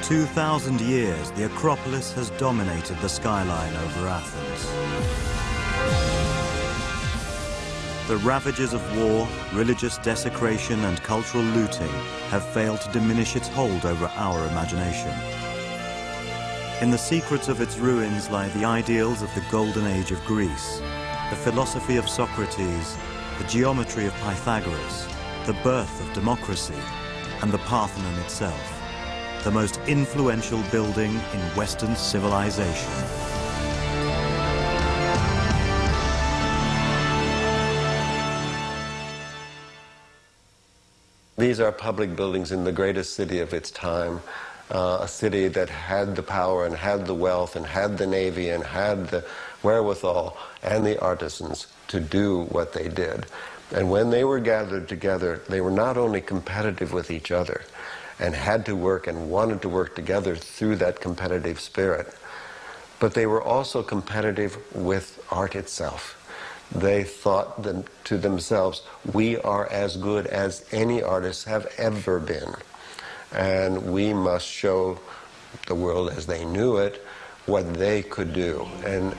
2,000 years, the Acropolis has dominated the skyline over Athens. The ravages of war, religious desecration, and cultural looting have failed to diminish its hold over our imagination. In the secrets of its ruins lie the ideals of the golden age of Greece, the philosophy of Socrates, the geometry of Pythagoras, the birth of democracy, and the Parthenon itself, the most influential building in Western civilization. These are public buildings in the greatest city of its time, a city that had the power and had the wealth and had the navy and had the wherewithal and the artisans to do what they did. And when they were gathered together, they were not only competitive with each other and had to work and wanted to work together through that competitive spirit, but they were also competitive with art itself. They thought to themselves, we are as good as any artists have ever been, and we must show the world as they knew it what they could do. And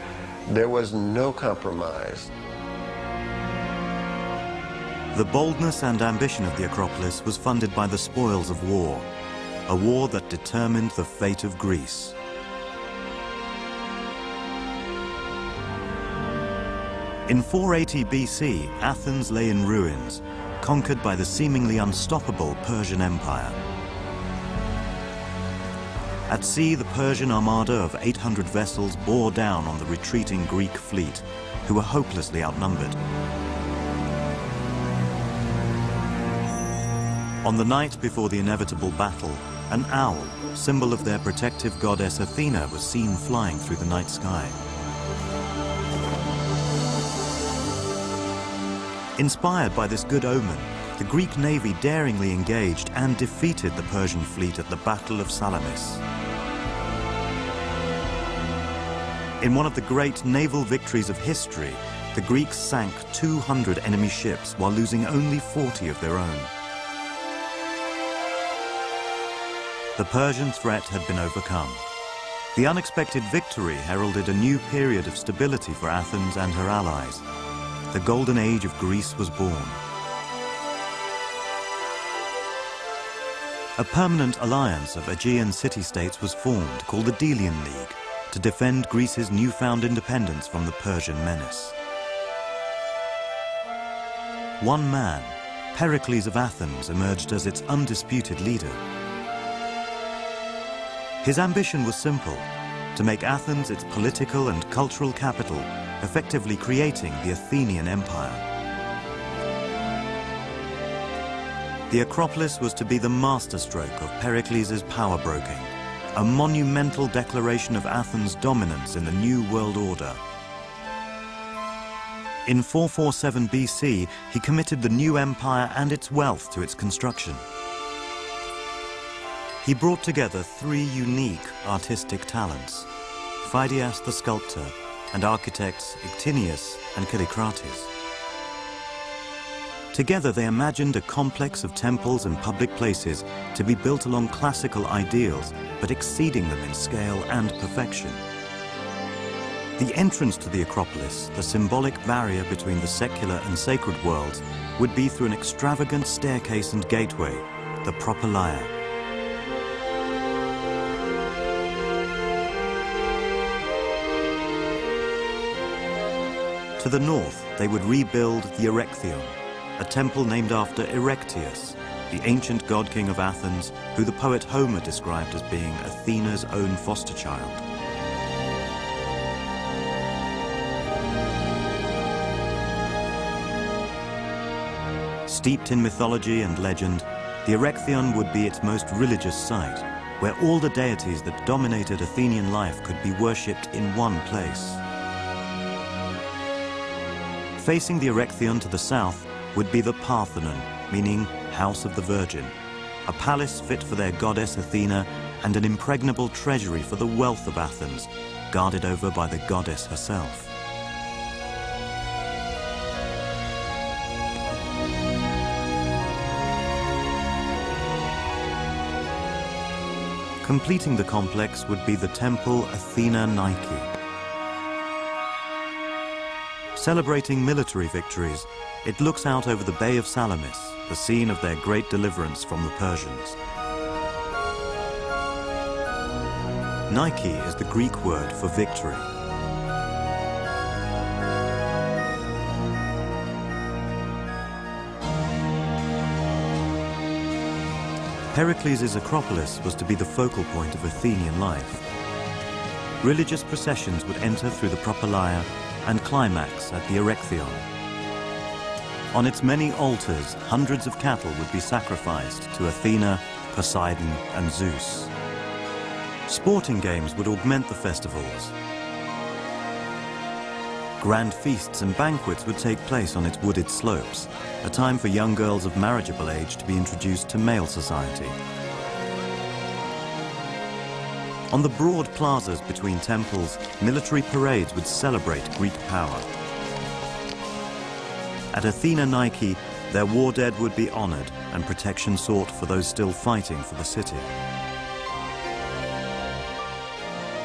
there was no compromise. The boldness and ambition of the Acropolis was funded by the spoils of war, a war that determined the fate of Greece. In 480 BC, Athens lay in ruins, conquered by the seemingly unstoppable Persian Empire. At sea, the Persian armada of 800 vessels bore down on the retreating Greek fleet, who were hopelessly outnumbered. On the night before the inevitable battle, an owl, symbol of their protective goddess Athena, was seen flying through the night sky. Inspired by this good omen, the Greek navy daringly engaged and defeated the Persian fleet at the Battle of Salamis. In one of the great naval victories of history, the Greeks sank 200 enemy ships while losing only 40 of their own. The Persian threat had been overcome. The unexpected victory heralded a new period of stability for Athens and her allies. The golden age of Greece was born. A permanent alliance of Aegean city-states was formed called the Delian League to defend Greece's newfound independence from the Persian menace. One man, Pericles of Athens, emerged as its undisputed leader. His ambition was simple: to make Athens its political and cultural capital, effectively creating the Athenian Empire. The Acropolis was to be the masterstroke of Pericles' power broking, a monumental declaration of Athens' dominance in the New World Order. In 447 BC, he committed the new empire and its wealth to its construction. He brought together three unique artistic talents: Phidias the sculptor, and architects Ictinius and Callicrates. Together they imagined a complex of temples and public places to be built along classical ideals, but exceeding them in scale and perfection. The entrance to the Acropolis, the symbolic barrier between the secular and sacred worlds, would be through an extravagant staircase and gateway, the Propylaea. To the north, they would rebuild the Erechtheion, a temple named after Erechtheus, the ancient god-king of Athens, who the poet Homer described as being Athena's own foster child. Steeped in mythology and legend, the Erechtheion would be its most religious site, where all the deities that dominated Athenian life could be worshipped in one place. Facing the Erechtheion to the south would be the Parthenon, meaning House of the Virgin, a palace fit for their goddess Athena and an impregnable treasury for the wealth of Athens, guarded over by the goddess herself. Completing the complex would be the temple Athena Nike. Celebrating military victories, it looks out over the Bay of Salamis, the scene of their great deliverance from the Persians. Nike is the Greek word for victory. Pericles' Acropolis was to be the focal point of Athenian life. Religious processions would enter through the Propylaea and climax at the Erechtheion. On its many altars, hundreds of cattle would be sacrificed to Athena, Poseidon, and Zeus. Sporting games would augment the festivals. Grand feasts and banquets would take place on its wooded slopes, a time for young girls of marriageable age to be introduced to male society. On the broad plazas between temples, military parades would celebrate Greek power. At Athena Nike, their war dead would be honored and protection sought for those still fighting for the city.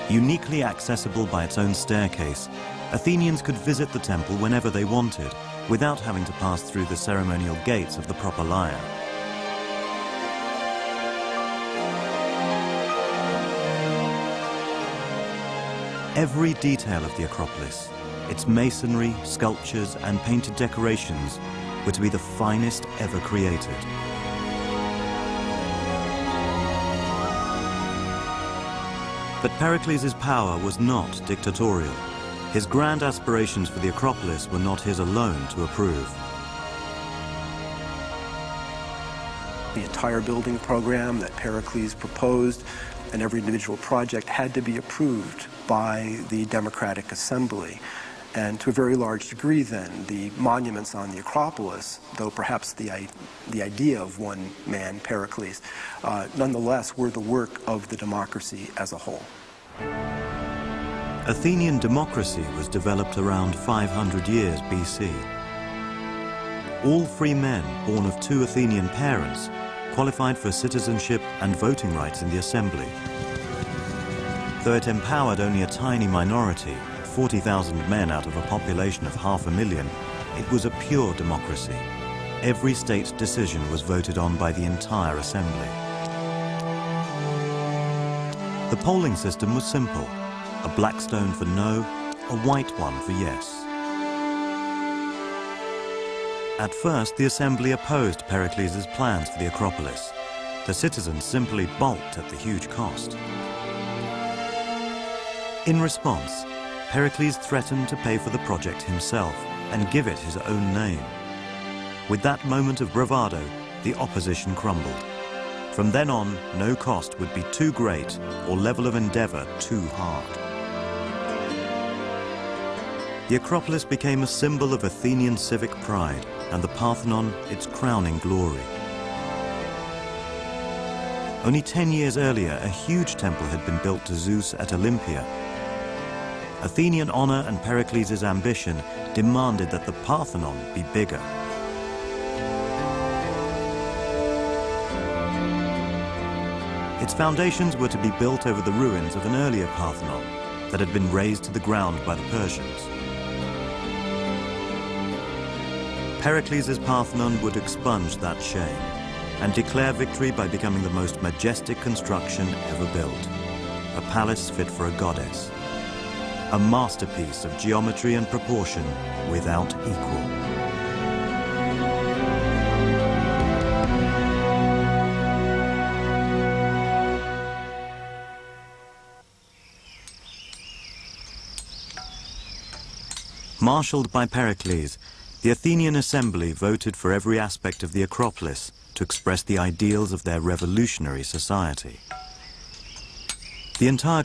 Uniquely accessible by its own staircase, Athenians could visit the temple whenever they wanted, without having to pass through the ceremonial gates of the Propylaea. Every detail of the Acropolis, its masonry, sculptures, and painted decorations were to be the finest ever created. But Pericles' power was not dictatorial. His grand aspirations for the Acropolis were not his alone to approve. The entire building program that Pericles proposed and every individual project had to be approved by the Democratic Assembly. And to a very large degree then, the monuments on the Acropolis, though perhaps the idea of one man, Pericles, nonetheless were the work of the democracy as a whole. Athenian democracy was developed around 500 years BC. All free men born of two Athenian parents qualified for citizenship and voting rights in the assembly. Though it empowered only a tiny minority, 40,000 men out of a population of 500,000, it was a pure democracy. Every state decision was voted on by the entire assembly. The polling system was simple: a black stone for no, a white one for yes. At first, the assembly opposed Pericles' plans for the Acropolis. The citizens simply balked at the huge cost. In response, Pericles threatened to pay for the project himself and give it his own name. With that moment of bravado, the opposition crumbled. From then on, no cost would be too great or level of endeavor too hard. The Acropolis became a symbol of Athenian civic pride and the Parthenon its crowning glory. Only 10 years earlier, a huge temple had been built to Zeus at Olympia. Athenian honor and Pericles' ambition demanded that the Parthenon be bigger. Its foundations were to be built over the ruins of an earlier Parthenon that had been razed to the ground by the Persians. Pericles' Parthenon would expunge that shame and declare victory by becoming the most majestic construction ever built, a palace fit for a goddess. A masterpiece of geometry and proportion without equal. Marshaled by Pericles, the Athenian assembly voted for every aspect of the Acropolis to express the ideals of their revolutionary society. The entire